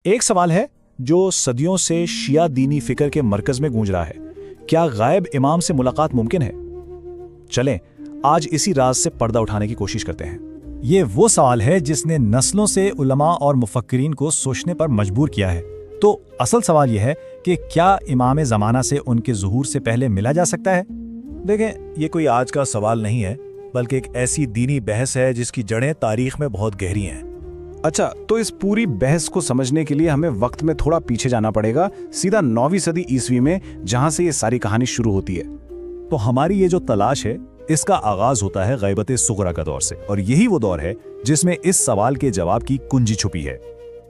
ایک سوال ہے جو صدیوں سے شیعہ دینی فکر کے مرکز میں گونج رہا ہے، کیا غائب امام سے ملاقات ممکن ہے؟ چلیں آج اسی راز سے پردہ اٹھانے کی کوشش کرتے ہیں۔ یہ وہ سوال ہے جس نے نسلوں سے علماء اور مفکرین کو سوچنے پر مجبور کیا ہے۔ تو اصل سوال یہ ہے کہ کیا امام زمانہ سے ان کے ظہور سے پہلے ملا جا سکتا ہے؟ دیکھیں، یہ کوئی آج کا سوال نہیں ہے، بلکہ ایک ایسی دینی بحث ہے جس کی جڑیں تاریخ میں بہت گہری ہیں۔ اچھا، تو اس پوری بحث کو سمجھنے کے لیے ہمیں وقت میں تھوڑا پیچھے جانا پڑے گا، سیدھا 9ویں صدی عیسوی میں، جہاں سے یہ ساری کہانی شروع ہوتی ہے۔ تو ہماری یہ جو تلاش ہے اس کا آغاز ہوتا ہے غیبت صغریٰ کا دور سے، اور یہی وہ دور ہے جس میں اس سوال کے جواب کی کنجی چھپی ہے۔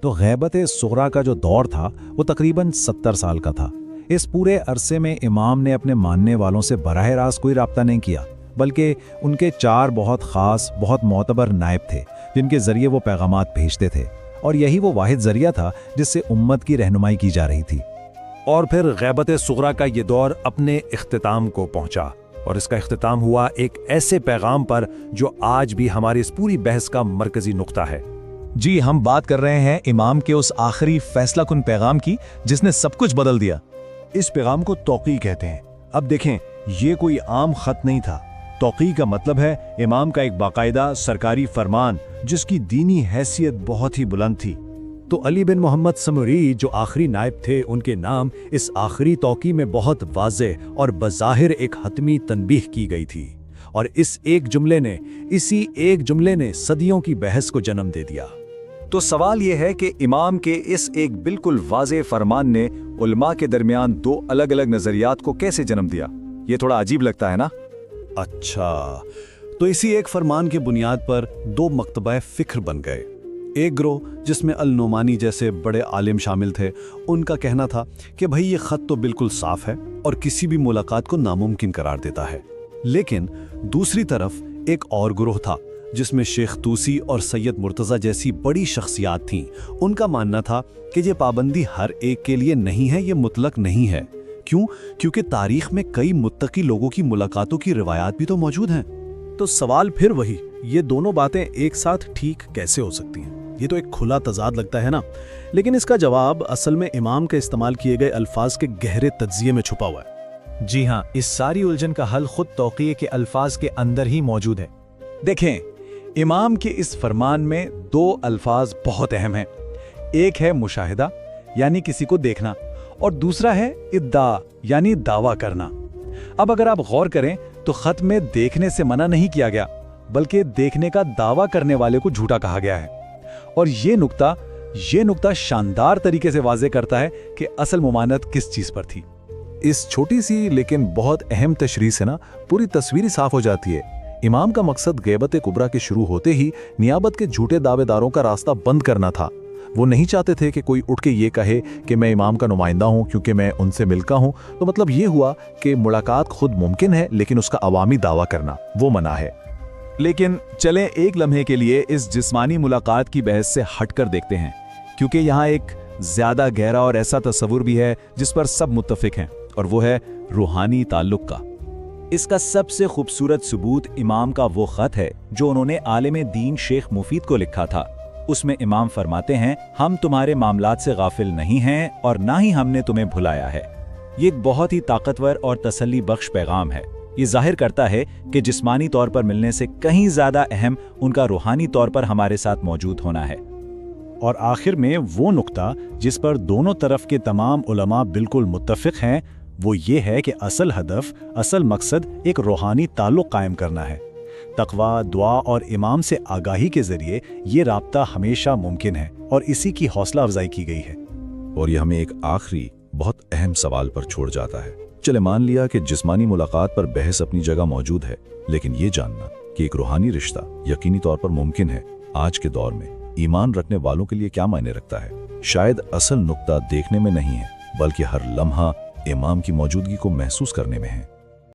تو غیبت صغریٰ کا جو دور تھا وہ تقریباً 70 سال کا تھا۔ اس پورے عرصے میں امام نے اپنے ماننے والوں سے براہ راست کوئی رابطہ نہیں کیا، بلکہ ان کے 4 بہت خاص، بہت معتبر نائب تھے جن کے ذریعے وہ پیغامات بھیجتے تھے، اور یہی وہ واحد ذریعہ تھا جس سے امت کی رہنمائی کی جا رہی تھی۔ اور پھر غیبت صغریٰ کا یہ دور اپنے اختتام کو پہنچا، اور اس کا اختتام ہوا ایک ایسے پیغام پر جو آج بھی ہماری اس پوری بحث کا مرکزی نقطہ ہے۔ جی، ہم بات کر رہے ہیں امام کے اس آخری فیصلہ کن پیغام کی جس نے سب کچھ بدل دیا۔ اس پیغام کو توقیع کہتے ہیں۔ اب دیکھیں، یہ کوئی عام خط نہیں تھا۔ توقیع کا مطلب ہے امام کا ایک باقاعدہ سرکاری فرمان جس کی دینی حیثیت بہت ہی بلند تھی۔ تو علی بن محمد سمری جو آخری نائب تھے، ان کے نام اس آخری توقیع میں بہت واضح اور بظاہر ایک حتمی تنبیہ کی گئی تھی، اور اسی ایک جملے نے صدیوں کی بحث کو جنم دے دیا۔ تو سوال یہ ہے کہ امام کے اس ایک بالکل واضح فرمان نے علماء کے درمیان 2 الگ الگ نظریات کو کیسے جنم دیا؟ یہ تھوڑا عجیب لگتا ہے نا؟ اچھا، تو اسی ایک فرمان کی بنیاد پر 2 مکتبہ فکر بن گئے۔ ایک گروہ جس میں النعمانی جیسے بڑے عالم شامل تھے، ان کا کہنا تھا کہ بھئی یہ خط تو بالکل صاف ہے اور کسی بھی ملاقات کو ناممکن قرار دیتا ہے۔ لیکن دوسری طرف ایک اور گروہ تھا جس میں شیخ طوسی اور سید مرتضیٰ جیسی بڑی شخصیات تھیں۔ ان کا ماننا تھا کہ یہ پابندی ہر ایک کے لیے نہیں ہے، یہ مطلق نہیں ہے۔ کیوں؟ کیونکہ تاریخ میں کئی متقی لوگوں کی ملاقاتوں کی روایات بھی تو موجود ہیں۔ تو سوال پھر وہی، یہ دونوں باتیں ایک ساتھ ٹھیک کیسے ہو سکتی ہیں؟ یہ تو ایک کھلا تضاد لگتا ہے نا؟ لیکن اس کا جواب اصل میں امام کے استعمال کیے گئے الفاظ کے گہرے تجزیے میں چھپا ہوا ہے۔ جی ہاں، اس ساری الجھن کا حل خود توقیع کے الفاظ کے اندر ہی موجود ہے۔ دیکھیں، امام کے اس فرمان میں 2 الفاظ بہت اہم ہیں۔ ایک ہے مشاہدہ، یعنی کسی کو دیکھنا، اور دوسرا ہے ادعا، یعنی دعویٰ کرنا۔ اب اگر آپ غور کریں تو خط میں دیکھنے سے منع نہیں کیا گیا، بلکہ دیکھنے کا دعویٰ کرنے والے کو جھوٹا کہا گیا ہے۔ اور یہ نقطہ شاندار طریقے سے واضح کرتا ہے کہ اصل ممانعت کس چیز پر تھی۔ اس چھوٹی سی لیکن بہت اہم تشریح سے پوری تصویر صاف ہو جاتی ہے۔ امام کا مقصد غیبت کبریٰ کے شروع ہوتے ہی نیابت کے جھوٹے دعوے داروں کا راستہ بند کرنا تھا۔ وہ نہیں چاہتے تھے کہ کوئی اٹھ کے یہ کہے کہ میں امام کا نمائندہ ہوں کیونکہ میں ان سے ملکا ہوں۔ تو مطلب یہ ہوا کہ ملاقات خود ممکن ہے، لیکن اس کا عوامی دعویٰ کرنا وہ منع ہے۔ لیکن چلیں ایک لمحے کے لیے اس جسمانی ملاقات کی بحث سے ہٹ کر دیکھتے ہیں، کیونکہ یہاں ایک زیادہ گہرا اور ایسا تصور بھی ہے جس پر سب متفق ہیں، اور وہ ہے روحانی تعلق کا۔ اس کا سب سے خوبصورت ثبوت امام کا وہ خط ہے جو انہوں نے عالم دین شیخ مفید کو لکھا تھا۔ اس میں امام فرماتے ہیں، ہم تمہارے معاملات سے غافل نہیں ہیں اور نہ ہی ہم نے تمہیں بھلایا ہے۔ یہ ایک بہت ہی طاقتور اور تسلی بخش پیغام ہے۔ یہ ظاہر کرتا ہے کہ جسمانی طور پر ملنے سے کہیں زیادہ اہم ان کا روحانی طور پر ہمارے ساتھ موجود ہونا ہے۔ اور آخر میں وہ نقطہ جس پر دونوں طرف کے تمام علماء بالکل متفق ہیں، وہ یہ ہے کہ اصل ہدف، اصل مقصد ایک روحانی تعلق قائم کرنا ہے۔ تقویٰ، دعا اور امام سے آگاہی کے ذریعے یہ رابطہ ہمیشہ ممکن ہے، اور اسی کی حوصلہ افزائی کی گئی ہے۔ اور یہ ہمیں ایک آخری بہت اہم سوال پر چھوڑ جاتا ہے۔ چلے مان لیا کہ جسمانی ملاقات پر بحث اپنی جگہ موجود ہے، لیکن یہ جاننا کہ ایک روحانی رشتہ یقینی طور پر ممکن ہے، آج کے دور میں ایمان رکھنے والوں کے لیے کیا معنی رکھتا ہے؟ شاید اصل نقطہ دیکھنے میں نہیں ہے، بلکہ ہر لمحہ امام کی موجودگی کو محسوس کرنے میں ہے۔